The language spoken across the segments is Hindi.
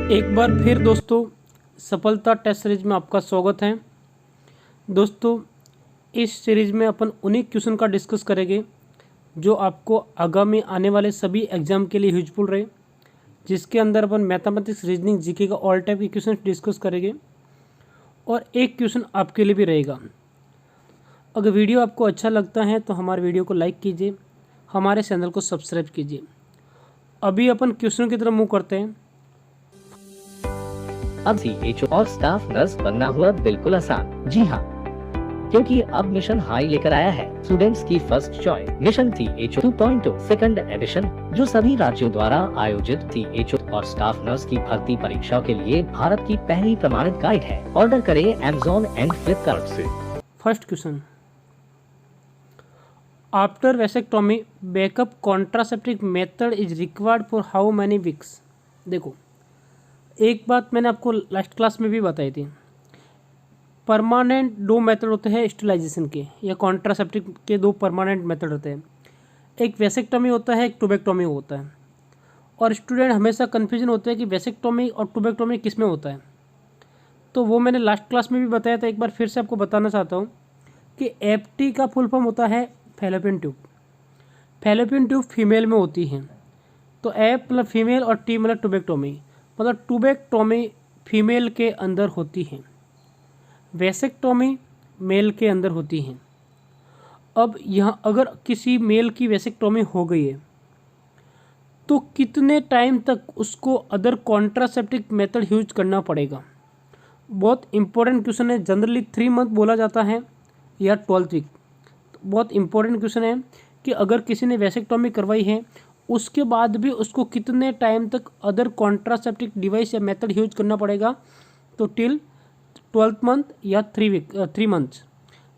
एक बार फिर दोस्तों सफलता टेस्ट सीरीज में आपका स्वागत है। दोस्तों इस सीरीज में अपन उन्हीं क्वेश्चन का डिस्कस करेंगे जो आपको आगामी आने वाले सभी एग्जाम के लिए यूजफुल रहे, जिसके अंदर अपन मैथमेटिक्स, रीजनिंग, जीके का ऑल टाइप के क्वेश्चन डिस्कस करेंगे और एक क्वेश्चन आपके लिए भी रहेगा। अगर वीडियो आपको अच्छा लगता है तो हमारे वीडियो को लाइक कीजिए, हमारे चैनल को सब्सक्राइब कीजिए। अभी अपन क्वेश्चन की तरफ मूव करते हैं। अब CHO और स्टाफ नर्स बनना हुआ बिल्कुल आसान। जी हाँ, क्योंकि अब मिशन हाई लेकर आया है स्टूडेंट्स की first choice mission CHO 2.0 second edition, जो सभी राज्यों द्वारा आयोजित CHO और स्टाफ नर्स की भर्ती परीक्षा के लिए भारत की पहली प्रमाणित गाइड है। ऑर्डर करें Amazon एंड फ्लिपकार्ट से। First question, after vasectomy backup contraceptive method is required for how many weeks. देखो, एक बात मैंने आपको लास्ट क्लास में भी बताई थी, परमानेंट दो मेथड होते हैं स्टेरिलाइजेशन के या कॉन्ट्रासेप्टिव के। दो परमानेंट मेथड होते हैं, एक वेसेक्टोमी होता है, एक टूबेक्टोमी होता है। और स्टूडेंट हमेशा कन्फ्यूजन होता है कि वेसेक्टोमी और टूबेक्टोमी किस में होता है, तो वो मैंने लास्ट क्लास में भी बताया था। एक बार फिर से आपको बताना चाहता हूँ कि FT का फुल फॉर्म होता है fallopian tube. Fallopian tube female में होती है, तो F मतलब फीमेल और T मतलब टूबेक्टोमी, मतलब टूबेक्टोमी फीमेल के अंदर होती है, वेसेक्टोमी मेल के अंदर होती है। अब यहाँ अगर किसी मेल की वेसेक्टोमी हो गई है तो कितने टाइम तक उसको अदर कॉन्ट्रासेप्टिव मेथड यूज करना पड़ेगा। बहुत इंपॉर्टेंट क्वेश्चन है। जनरली 3 मंथ बोला जाता है या 12 वीक। बहुत इंपॉर्टेंट क्वेश्चन है कि अगर किसी ने वेसेक्टोमी करवाई है उसके बाद भी उसको कितने टाइम तक अदर कॉन्ट्रासेप्टिव डिवाइस या मेथड यूज करना पड़ेगा, तो टिल 12th मंथ या 3 मंथ्स।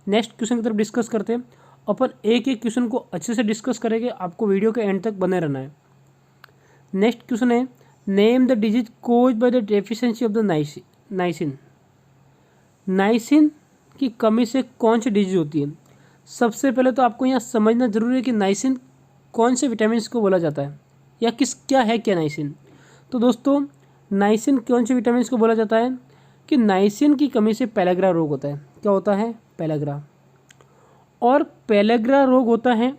नेक्स्ट क्वेश्चन की तरफ डिस्कस करते हैं। अपन एक एक क्वेश्चन को अच्छे से डिस्कस करेंगे, आपको वीडियो के एंड तक बने रहना है। नेक्स्ट क्वेश्चन है, name the disease cause by the deficiency of the niacin. Niacin की कमी से कौन सी डिजीज होती है। सबसे पहले तो आपको यहाँ समझना जरूरी है कि नाइसिन कौन से विटामिन को बोला जाता है या क्या है नाइसिन। तो दोस्तों नाइसिन कौन से विटामिन को बोला जाता है कि नाइसिन की कमी से पेलाग्रा रोग होता है। क्या होता है? पेलाग्रा। और पेलाग्रा रोग होता है।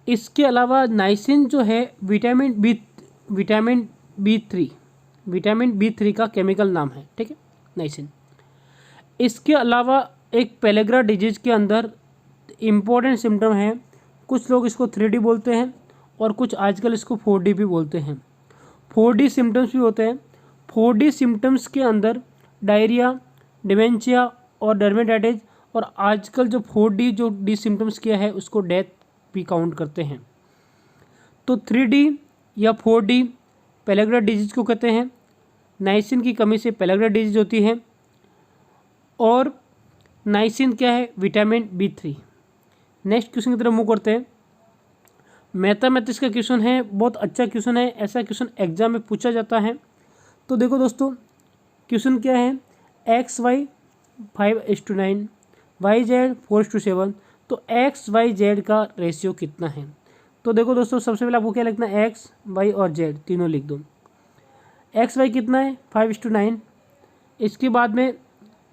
इसके अलावा नाइसिन जो है विटामिन बी3 का केमिकल नाम है, ठीक है, नाइसिन। इसके अलावा एक पेलाग्रा डिजीज के अंदर इम्पोर्टेंट सिम्टम है, कुछ लोग इसको 3D बोलते हैं और कुछ आजकल इसको 4D भी बोलते हैं। 4D सिम्टम्स भी होते हैं। 4D सिम्टम्स के अंदर डायरिया, डिमेंशिया और डर्मेटाइटिस, और आजकल जो 4D सिम्टम्स किया है उसको डेथ भी काउंट करते हैं। तो 3D या 4D पेलाग्रा डिजीज को कहते हैं। नाइसिन की कमी से पेलाग्रा डिजीज होती है। और नाइसिन क्या है? Vitamin B3। नेक्स्ट क्वेश्चन की तरफ मूव करते हैं। मैथमेटिक्स का क्वेश्चन है, बहुत अच्छा क्वेश्चन है। ऐसा क्वेश्चन एग्जाम में पूछा जाता है। तो देखो दोस्तों, क्वेश्चन क्या है, XY 5:9, YZ 4:7, तो XYZ का रेशियो कितना है। तो देखो दोस्तों, सबसे पहले आपको क्या लिखना है, X, Y और Z तीनों लिख दो। XY कितना है? 5:9। इसके बाद में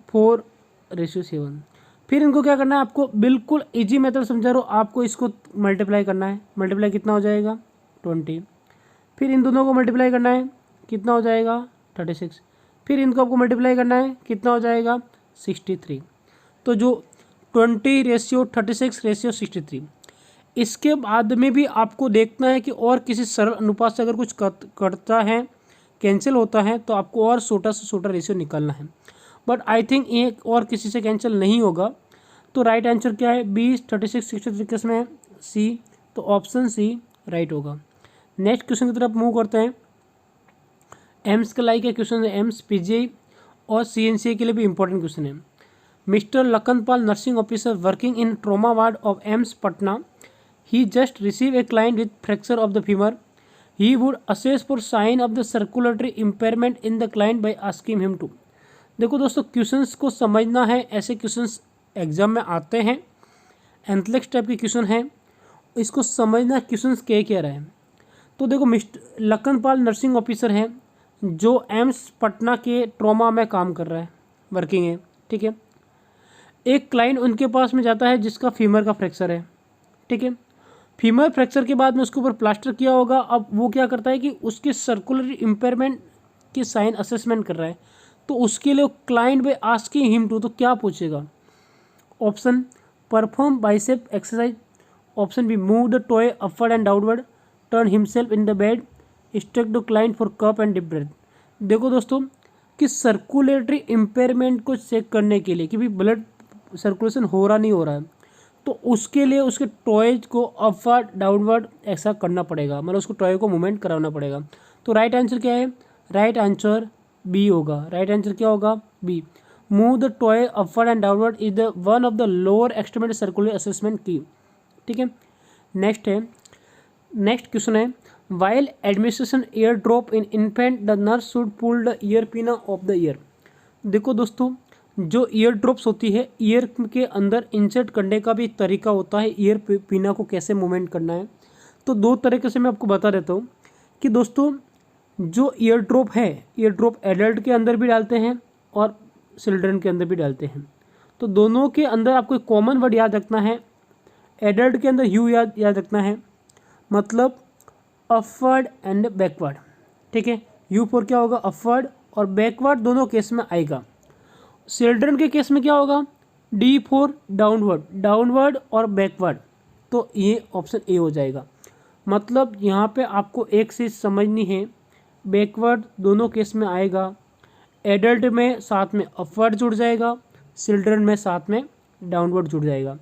4:7। फिर इनको क्या करना है, आपको बिल्कुल इजी मेथड समझा रहा हूँ, आपको इसको मल्टीप्लाई करना है। मल्टीप्लाई कितना हो जाएगा? 20। फिर इन दोनों को मल्टीप्लाई करना है, कितना हो जाएगा? 36। फिर इनको आपको मल्टीप्लाई करना है, कितना हो जाएगा? 63। तो जो 20:36:63। इसके बाद में भी आपको देखना है कि और किसी सरल अनुपात से अगर कुछ करता है, कैंसिल होता है, तो आपको और छोटा से छोटा रेशियो निकालना है। बट आई थिंक ये और किसी से कैंसिल नहीं होगा। तो राइट आंसर क्या है? 20, 36, 63 किस में है? C। तो ऑप्शन C राइट होगा। नेक्स्ट क्वेश्चन की तरफ मूव करते हैं। एम्स के लाइक क्वेश्चन है, एम्स, PGI और CNCA के लिए भी इंपॉर्टेंट क्वेश्चन है। Mister Lakhanpal, nursing officer working in trauma ward of AIIMS Patna, he just receive a client with fracture of the femur, he would assess for sign of the circulatory impairment in the client by asking him to. देखो दोस्तों, क्वेश्चंस को समझना है। ऐसे क्वेश्चंस एग्जाम में आते हैं, एंथलेक्स टाइप के क्वेश्चन हैं, इसको समझना क्वेश्चंस क्या रहे हैं। तो देखो, मिस्टर लखनपाल नर्सिंग ऑफिसर हैं, जो एम्स पटना के ट्रॉमा में काम कर रहा है, वर्किंग है, ठीक है। एक क्लाइंट उनके पास में जाता है जिसका फीमर का फ्रैक्चर है, ठीक है। फीमर फ्रैक्चर के बाद में उसके ऊपर प्लास्टर किया होगा। अब वो क्या करता है कि उसके सर्कुलर इम्पेयरमेंट की साइन असेसमेंट कर रहा है, तो उसके लिए client by asking him to, तो क्या पूछेगा? Option perform bicep exercise, option B move the toy upward and downward, turn himself in the bed, instruct the client for cup and deep breath. देखो दोस्तों कि सर्कुलेटरी इम्पेयरमेंट को चेक करने के लिए कि भाई ब्लड सर्कुलेशन हो रहा नहीं हो रहा है, तो उसके लिए उसके टॉयज को अपवर्ड डाउनवर्ड ऐसा करना पड़ेगा, मतलब उसको टॉय को मूवमेंट कराना पड़ेगा। तो राइट आंसर क्या है? राइट आंसर बी होगा। राइट आंसर क्या होगा? B. Move the toy upward and downward is the one of the lower extremity circular assessment की, ठीक है। नेक्स्ट क्वेश्चन है while administration ear drop in infant the nurse should pull the ear pinna of the ear. देखो दोस्तों जो ईयर ड्रॉप्स होती है, ईयर के अंदर इंसर्ट करने का भी एक तरीका होता है, ईयर पिना को कैसे मूवमेंट करना है। तो दो तरीके से मैं आपको बता देता हूँ कि दोस्तों जो ईयर ड्रॉप है, ईयर ड्रॉप एडल्ट के अंदर भी डालते हैं और चिल्ड्रन के अंदर भी डालते हैं। तो दोनों के अंदर आपको एक कॉमन वर्ड याद रखना है। एडल्ट के अंदर यू याद रखना है, मतलब अपवर्ड एंड बैकवर्ड, ठीक है। यू फॉर क्या होगा? अपवर्ड, और बैकवर्ड दोनों केस में आएगा। चिल्ड्रन के केस में क्या होगा? डी फॉर डाउनवर्ड, डाउनवर्ड और बैकवर्ड। तो ये ऑप्शन ए हो जाएगा। मतलब यहाँ पे आपको एक चीज़ समझनी है, बैकवर्ड दोनों केस में आएगा, एडल्ट में साथ में अपवर्ड जुड़ जाएगा, चिल्ड्रन में साथ में डाउनवर्ड जुड़ जाएगा।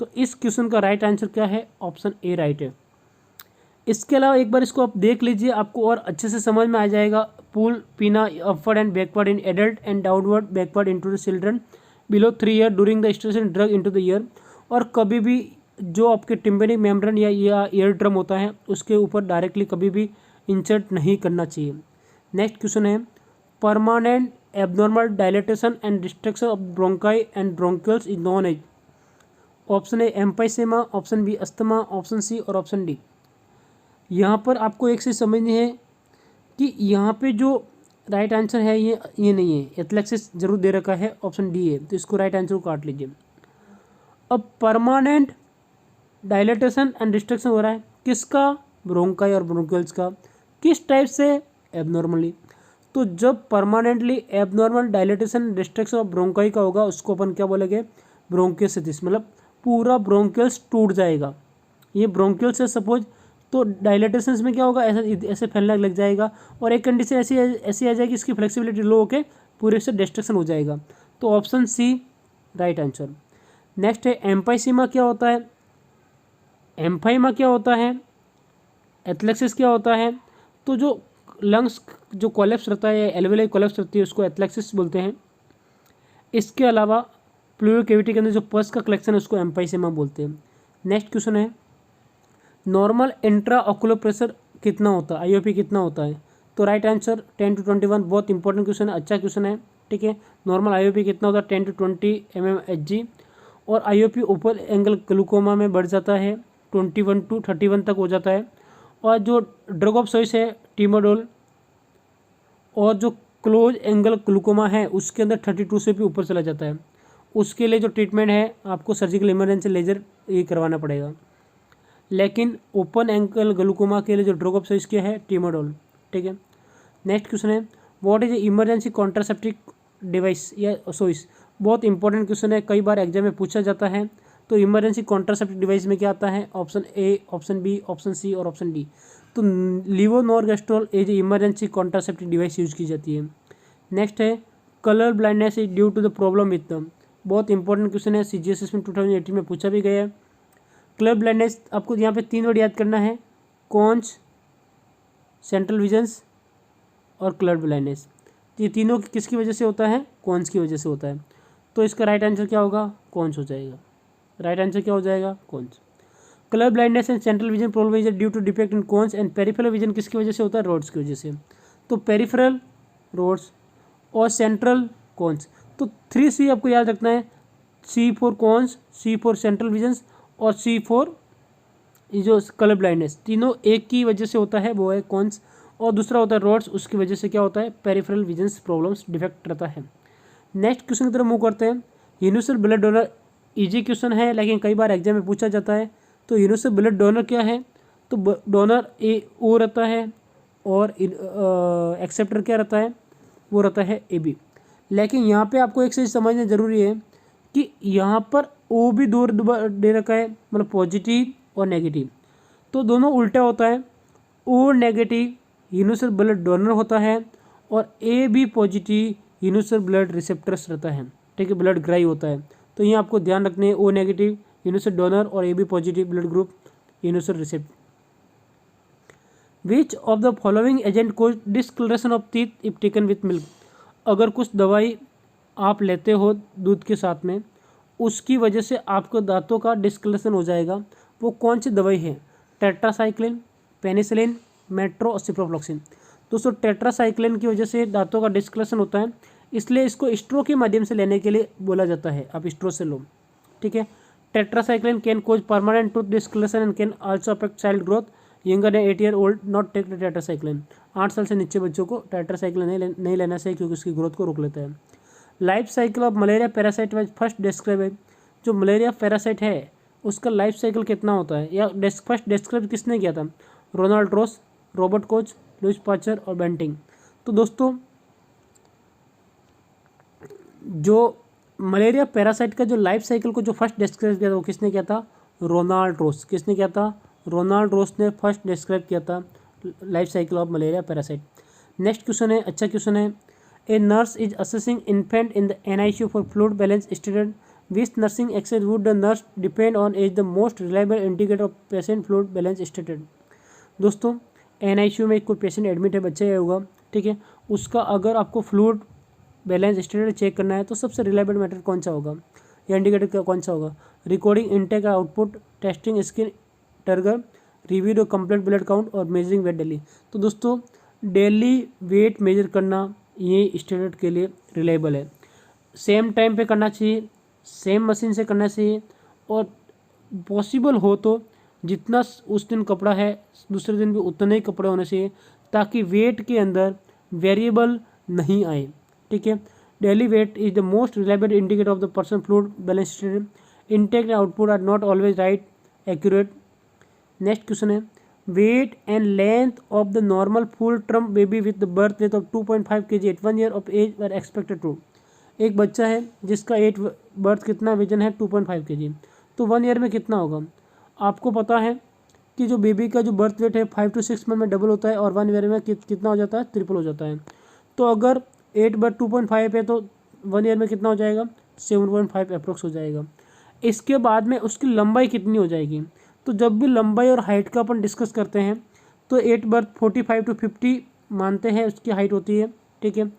तो इस क्वेश्चन का राइट आंसर क्या है? ऑप्शन ए राइट है। इसके अलावा एक बार इसको आप देख लीजिए, आपको और अच्छे से समझ में आ जाएगा। पुल पिना upward and backward in adult and downward backward into the children below 3 year during the instruction drug into the year. और कभी भी जो आपके टिम्पेनिक मेम्ब्रेन या ईयर ड्रम होता है उसके ऊपर डायरेक्टली कभी भी इंसर्ट नहीं करना चाहिए। नेक्स्ट क्वेश्चन है permanent abnormal dilatation and destruction of bronchi and bronchioles is known as. Option A emphysema, option B asthma, option C और ऑप्शन डी। यहाँ पर आपको एक चीज़ समझनी है कि यहाँ पे जो राइट आंसर है ये नहीं है, एथलेक्सिस जरूर दे रखा है, ऑप्शन डी है, तो इसको राइट आंसर को काट लीजिए। अब परमानेंट डायलेटेशन एंड डिस्ट्रक्शन हो रहा है किसका? ब्रोंकाई और ब्रोंकियल्स का। किस टाइप से? एबनॉर्मली। तो जब permanently abnormal dilatation destruction of bronchi का होगा उसको अपन क्या बोलेंगे? ब्रोंकियोसिस, मतलब पूरा ब्रोंकियल्स टूट जाएगा। ये ब्रोंकियल्स है सपोज, तो डायलेटेशन में क्या होगा? ऐसे फैलने लग जाएगा, और एक कंडीशन ऐसी आ जाएगी इसकी फ्लेक्सिबिलिटी लो होकर पूरे से डिस्ट्रक्शन हो जाएगा। तो option C right answer. Next है एम्फाइसीमा क्या होता है? एम्फाइमा क्या होता है? एथलेक्सिस क्या होता है? तो जो लंग्स जो कोलेप्स रहता है, एल्वेलाई कोलेप्स रहती है, उसको एथलेक्सिस बोलते हैं। इसके अलावा प्लूरल कैविटी के अंदर जो पस का कलेक्शन है उसको एम्फाइसेमा बोलते हैं। नेक्स्ट क्वेश्चन है नॉर्मल इंट्रा ऑकुलर प्रेशर कितना होता है? आईओपी कितना होता है? तो राइट आंसर 10 to 21। बहुत इंपॉर्टेंट क्वेश्चन है, अच्छा क्वेश्चन है, ठीक है। नॉर्मल आईओपी कितना होता है? 10 to 20 mmHg। और आईओपी ओपन एंगल ग्लूकोमा में बढ़ जाता है 21 to 31 तक हो जाता है। और जो ड्रग ऑफ चॉइस है टीमोडोल, और जो क्लोज एंगल ग्लूकोमा है उसके अंदर 32 से भी ऊपर चला जाता है। उसके लिए जो ट्रीटमेंट है आपको सर्जिकल इमरजेंसी लेजर ये करवाना पड़ेगा। लेकिन ओपन एंगल ग्लूकोमा के लिए जो ड्रग ऑफ चॉइस क्या है? टीमोडोल, ठीक है। नेक्स्ट क्वेश्चन है what is emergency contraceptive device या सोइस। बहुत इंपॉर्टेंट क्वेश्चन है, कई बार एग्जाम में पूछा जाता है। तो इमरजेंसी कॉन्ट्रासेप्टिव डिवाइस में क्या आता है? Option A, option B, option C और ऑप्शन डी। तो levonorgestrel as emergency contraceptive device use की जाती है। नेक्स्ट है colour blindness is due to the problem with them. बहुत इंपॉर्टेंट क्वेश्चन है, CGSS में 2018 में पूछा भी गया है। कलर ब्लाइंडनेस आपको यहाँ पे 3 वर्ड याद करना है, कॉन्स, सेंट्रल विजन्स और कलर ब्लाइंडनेस। ये तीनों किसकी वजह से होता है? कॉन्स की वजह से होता है। तो इसका राइट आंसर क्या होगा? कॉन्स हो जाएगा। राइट आंसर क्या हो जाएगा? Cones. Colour blindness and central vision problem is due to defect in cones and peripheral vision किसकी वजह से होता है? रोड्स की वजह से। तो पेरिफेरल रोड्स और सेंट्रल कॉन्स। तो 3C आपको याद रखना है, C for cons, C for central visions और C फॉर जो कलर ब्लाइंडनेस। तीनों एक की वजह से होता है, वो है कॉन्स। और दूसरा होता है रोड्स, उसकी वजह से क्या होता है, पेरिफेरल विजन्स प्रॉब्लम्स डिफेक्ट रहता है। नेक्स्ट क्वेश्चन की तरफ मूव करते हैं। Universal blood donor easy question है, लेकिन कई बार एग्जाम में पूछा जाता है। तो यूनिवर्सल ब्लड डोनर क्या है, तो डोनर ओ रहता है और एक्सेप्टर क्या रहता है, वो रहता है AB। लेकिन यहाँ पे आपको एक चीज़ समझना जरूरी है कि यहाँ पर ओ भी दो दे रखा है, मतलब पॉजिटिव और नेगेटिव, तो दोनों उल्टा होता है। O negative universal blood donor होता है और AB positive universal blood receptors रहता है, ठीक है, ब्लड ग्राई होता है। तो ये आपको ध्यान रखने है, ओ नेगेटिव यूनिवर्सल डोनर और AB positive blood group universal receptor. Which of the following agent cause discolouration of teeth if taken with milk. अगर कुछ दवाई आप लेते हो दूध के साथ में, उसकी वजह से आपको दांतों का डिस्कलरेशन हो जाएगा, वो कौन सी दवाई है, टेट्रासाइक्लिन, पेनिसिलिन, मेट्रो और सिप्रोफ्लॉक्सिन। दोस्तों टेट्रासाइक्लिन की वजह से दांतों का डिस्कलरेशन होता है, इसलिए इसको स्ट्रो के माध्यम से लेने के लिए बोला जाता है, आप स्ट्रो से लो, ठीक है। Tetracycline can cause permanent tooth discolouration and can also affect child growth. Younger than 8 year old not take the tetracycline. 8 साल से नीचे बच्चों को टेट्रासाइक्लिन नहीं लेना चाहिए, क्योंकि उसकी ग्रोथ को रोक लेता है। Life cycle of malaria parasite was first describe है। जो मलेरिया पैरासाइट है उसका लाइफ साइकिल कितना होता है, या फर्स्ट डिस्क्राइब किसने किया था, रोनाल्ड रोस, रॉबर्ट कोच, लुइस पास्चर और बेंटिंग। तो दोस्तों जो मलेरिया पैरासाइट का जो लाइफ साइकिल को जो फर्स्ट डिस्क्राइब किया था वो किसने किया था, रोनाल्ड रोस। किसने किया था, रोनाल्ड रोस ने फर्स्ट डिस्क्राइब किया था life cycle of malaria parasite. Next question है, अच्छा क्वेश्चन है। A nurse is assessing infant in the NICU for fluid balance student which nursing exercise would the nurse depend on is the most reliable indicator of patient fluid balance stated. दोस्तों NICU में कोई पेशेंट एडमिट है, बच्चा होगा, ठीक है, उसका अगर आपको फ्लूइड बैलेंस स्टेटस चेक करना है तो सबसे रिलायबल मेथड कौन सा होगा, या इंडिकेटर कौन सा होगा, recording intake output, testing skin turgor, review complete blood count और मेजरिंग वेट डेली। तो दोस्तों डेली वेट मेजर करना ये स्टेटस के लिए रिलायबल है। सेम टाइम पे करना चाहिए, सेम मशीन से करना चाहिए, और पॉसिबल हो तो जितना उस दिन कपड़ा है दूसरे दिन भी उतने ही कपड़े होने चाहिए, ताकि वेट के अंदर वेरिएबल नहीं आए, ठीक है। Daily weight is the most reliable indicator of the person fluid balance status. Intake and output are not always right accurate. Next question है, weight and length of the normal full term baby with the birth weight of 2.5 kg at 1 year of age are expected to. एक बच्चा है जिसका बर्थ कितना वजन है 2.5 kg, तो 1 ईयर में कितना होगा। आपको पता है कि जो बेबी का जो बर्थ वेट है 5 to 6 मंथ में डबल होता है, और 1 ईयर में कितना हो जाता है, ट्रिपल हो जाता है। तो अगर 8/2.5 है तो 1 ईयर में कितना हो जाएगा, 7.5 अप्रोक्स हो जाएगा। इसके बाद में उसकी लंबाई कितनी हो जाएगी, तो जब भी लंबाई और हाइट का अपन डिस्कस करते हैं तो 8/45 to 50 मानते हैं उसकी हाइट होती है, ठीक है,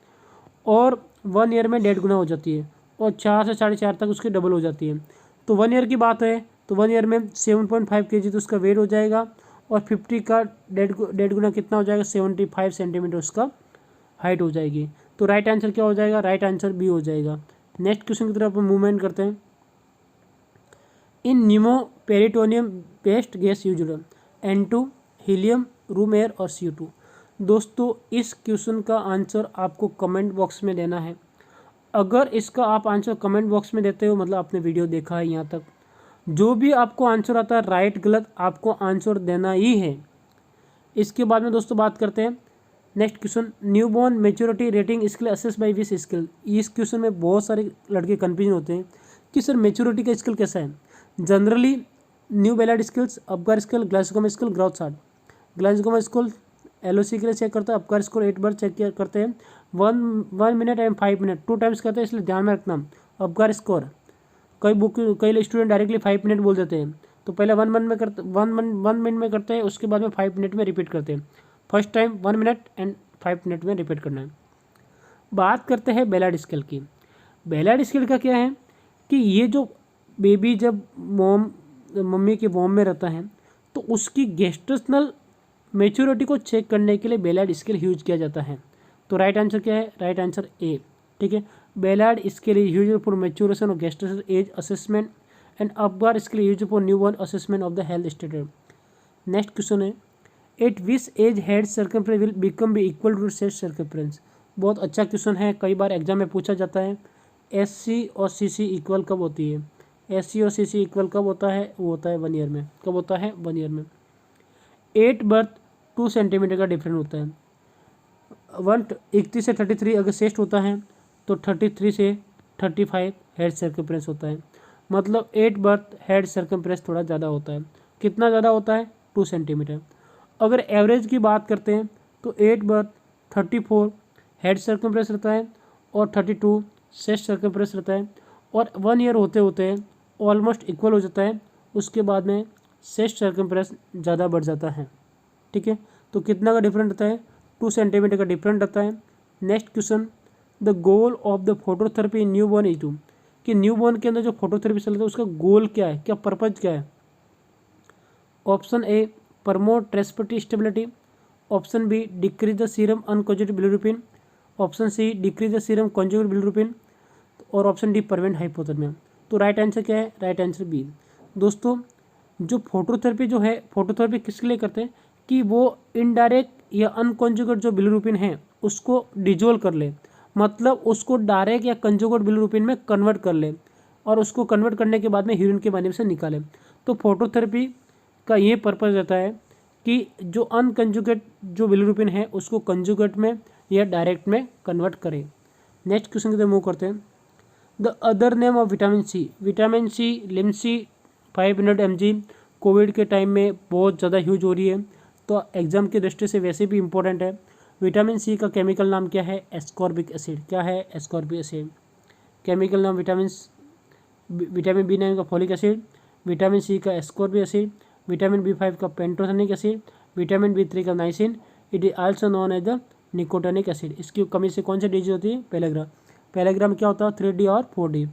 और 1 ईयर में 1.5 गुना हो जाती है, और 4 से 4.5 तक उसकी डबल हो जाती है। तो 1 ईयर की बात है तो 1 ईयर में 7.5 kg तो उसका वेट हो जाएगा, और 50 का 1.5 गुना कितना हो जाएगा, 75 सेंटीमीटर उसका हाइट हो जाएगी। तो राइट आंसर क्या हो जाएगा, राइट आंसर बी हो जाएगा। नेक्स्ट क्वेश्चन की तरफ मूवमेंट करते हैं। In pneumoperitoneum best gas used, N2, helium, room air और CO2। दोस्तों इस क्वेश्चन का आंसर आपको कमेंट बॉक्स में देना है। अगर इसका आप आंसर कमेंट बॉक्स में देते हो मतलब आपने वीडियो देखा है यहाँ तक। जो भी आपको आंसर आता है राइट गलत आपको आंसर देना ही है। इसके बाद में दोस्तों बात करते हैं next question, newborn maturity rating skill assess by which skill. इस क्वेश्चन में बहुत सारे लड़के कन्फ्यूजन होते हैं कि सर मैच्योरिटी का स्किल कैसा है। Generally new ballad skills, Apgar skill, glaucoma skill, growth chart. Glaucoma skill LOC के लिए चेक करता है, अपगार स्कोर 8 बार चेक करते हैं, 1 मिनट एंड 5 मिनट 2 टाइम्स करते हैं, इसलिए ध्यान में रखना अपगार स्कोर। कई स्टूडेंट डायरेक्टली 5 मिनट बोल देते हैं, तो पहले 1 मिनट में करते हैं, उसके बाद में 5 मिनट में रिपीट करते हैं। First time 1 minute and 5 minute में रिपीट करना है। बात करते हैं बैलाड स्किल की। बैलाड स्किल का क्या है कि ये जो बेबी जब मम्मी के वॉम में रहता है तो उसकी गेस्टेशनल मैच्योरिटी को चेक करने के लिए बैलाड स्केल यूज किया जाता है। तो राइट आंसर क्या है, राइट आंसर ए, ठीक है। Ballard scale is used for maturation of gestational age assessment and Apgar scale used for newborn assessment of the health status. Next question है, at which age head circumference will become be equal to chest circumference. बहुत अच्छा क्वेश्चन है, कई बार एग्जाम में पूछा जाता है। एससी और सीसी इक्वल कब होती है? एससी और सीसी इक्वल कब होता है? वो होता है 1 ईयर में। कब होता है? 1 ईयर में। 8 बर्थ 2 सेंटीमीटर का डिफरेंस होता है। 31 से 33 अगर चेस्ट होता है तो 33 से 35 हेड सर्कमफ्रेंस होता है। मतलब 8 बर्थ हेड सर्कमफ्रेंस थोड़ा ज़्यादा होता है। कितना ज़्यादा होता है? 2 सेंटीमीटर। अगर एवरेज की बात करते हैं तो 8 बर्थ 34 हेड सर्कमफ्रेंस रहता है और 32 चेस्ट सर्कमफ्रेंस रहता है। और 1 ईयर होते होते ऑलमोस्ट इक्वल हो जाता है। उसके बाद में चेस्ट सर्कमफ्रेंस ज़्यादा बढ़ जाता है। ठीक है, तो कितना का डिफरेंट रहता है? 2 सेंटीमीटर का डिफरेंट रहता है। Next question, the goal of the phototherapy in newborn is to, कि न्यूबॉर्न के अंदर जो फोटोथेरेपी चल रहा है उसका गोल क्या है, क्या पर्पज क्या है? Option A promote respiratory stability, option B decrease the serum unconjugated bilirubin, option C decrease the serum conjugated bilirubin और ऑप्शन डी प्रिवेंट हाइपोथर्मिया। तो राइट आंसर क्या है? Right answer B. दोस्तों जो फोटोथेरेपी जो है, फोटोथेरेपी किसके लिए करते हैं कि वो इनडायरेक्ट या अनकॉन्जुगेट जो बिलिरुबिन है उसको डिजोल्व कर ले, मतलब उसको डायरेक्ट या कंजुगेट बिलिरुबिन में कन्वर्ट कर ले और उसको कन्वर्ट करने के बाद में यूरिन के माध्यम से निकाले। तो फोटोथेरेपी का ये पर्पज़ रहता है कि जो अनकंजुगेट जो बिलिरुबिन है उसको कंजुगेट में या डायरेक्ट में कन्वर्ट करे। नेक्स्ट क्वेश्चन की तरफ मूव करते हैं। The other name of vitamin C, vitamin C Limcee 500 mg covid के टाइम में बहुत ज़्यादा यूज हो रही है, तो एग्जाम की दृष्टि से वैसे भी इम्पोर्टेंट है। विटामिन सी का केमिकल नाम क्या है? Ascorbic acid. क्या है? Ascorbic acid. केमिकल नाम विटामिन बी नाइन का फॉलिक एसिड, विटामिन सी का एस्कॉर्बिक एसिड, विटामिन B5 का पेंटोथेनिक एसिड, विटामिन B3 का niacin. It is also known as the nicotinic acid. इसकी कमी से कौन सी डिजीज होती है? पेलेग्राम। पेलेग्राम क्या होता है? 3D और 4D।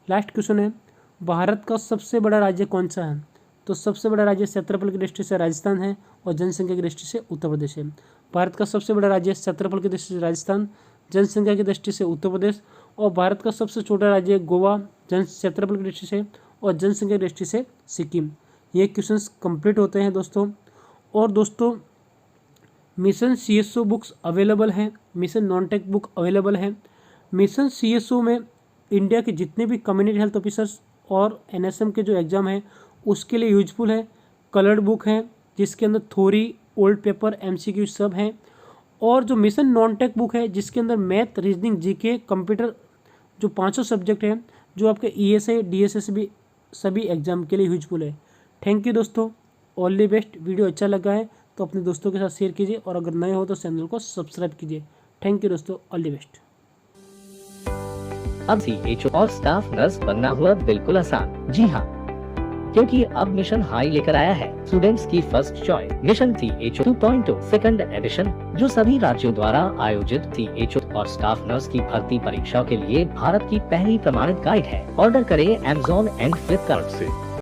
लास्ट क्वेश्चन है, भारत का सबसे बड़ा राज्य कौन सा है? तो सबसे बड़ा राज्य क्षेत्रफल की दृष्टि से राजस्थान है और जनसंख्या की दृष्टि से उत्तर प्रदेश है। भारत का सबसे बड़ा राज्य क्षेत्रफल की दृष्टि से राजस्थान, जनसंख्या की दृष्टि से उत्तर प्रदेश, और भारत का सबसे छोटा राज्य गोवा, क्षेत्रफल की दृष्टि से और जनसंख्या की दृष्टि से सिक्किम। ये क्वेश्चंस कंप्लीट होते हैं दोस्तों। और दोस्तों मिशन CSO बुक्स अवेलेबल हैं, mission non tech book available है। मिशन CSO में इंडिया के जितने भी कम्युनिटी हेल्थ ऑफिसर्स और NSM के जो एग्ज़ाम है उसके लिए यूजफुल है। कलर्ड बुक है जिसके अंदर थ्योरी, ओल्ड पेपर, MCQ सब हैं। और जो मिशन नॉन टेक बुक है जिसके अंदर मैथ, रीजनिंग, GK, कंप्यूटर जो 500 सब्जेक्ट हैं जो आपके ESI, DSS भी सभी एग्जाम के लिए यूजफुल है। थैंक यू दोस्तों, ऑल द बेस्ट। वीडियो अच्छा लगा है तो अपने दोस्तों के साथ शेयर कीजिए और अगर नए हो तो चैनल को सब्सक्राइब कीजिए। थैंक यू दोस्तों, ऑल द बेस्ट। अब CHO और स्टाफ नर्स बनना हुआ बिल्कुल आसान। जी हाँ, क्योंकि अब मिशन हाई लेकर आया है स्टूडेंट्स की first choice mission CHO 2.0 second edition, जो सभी राज्यों द्वारा आयोजित CHO और स्टाफ नर्स की भर्ती परीक्षाओं के लिए भारत की पहली प्रमाणित गाइड है। ऑर्डर करें Amazon एंड फ्लिपकार्ट से।